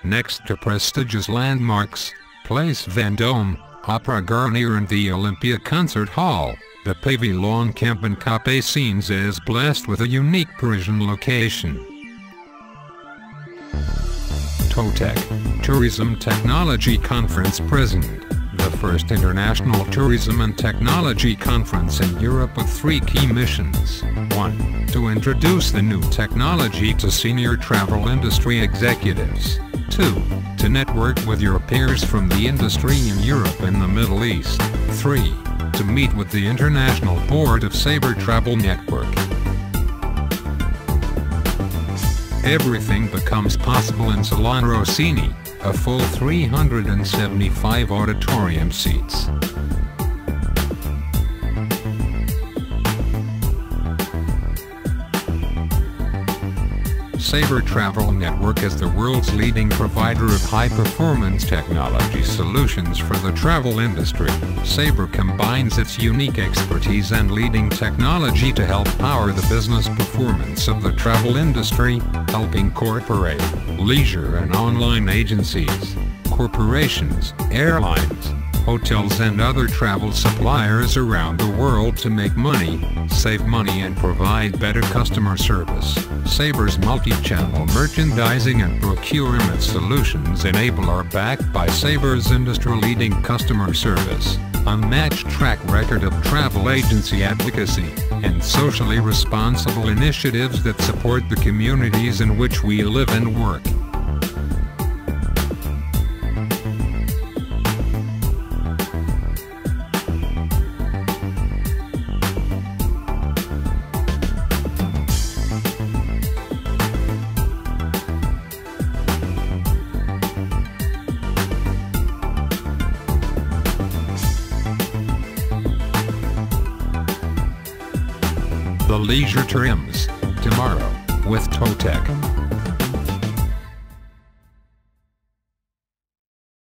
next to prestigious landmarks, Place Vendôme, Opera Garnier and the Olympia Concert Hall, the Pavillon Campin Capucines is blessed with a unique Parisian location. TOTEC, Tourism Technology Conference present, the first international tourism and technology conference in Europe with 3 key missions. 1. To introduce the new technology to senior travel industry executives. 2. To network with your peers from the industry in Europe and the Middle East. 3. To meet with the International Board of Sabre Travel Network. Everything becomes possible in Salone Rossini, a full 375 auditorium seats. Sabre Travel Network is the world's leading provider of high-performance technology solutions for the travel industry. Sabre combines its unique expertise and leading technology to help power the business performance of the travel industry, helping corporate, leisure and online agencies, corporations, airlines, hotels and other travel suppliers around the world to make money, save money and provide better customer service. Sabre's multi-channel merchandising and procurement solutions are backed by Sabre's industry-leading customer service, unmatched track record of travel agency advocacy, and socially responsible initiatives that support the communities in which we live and work. The Leisure Trims, tomorrow, with TOTEC.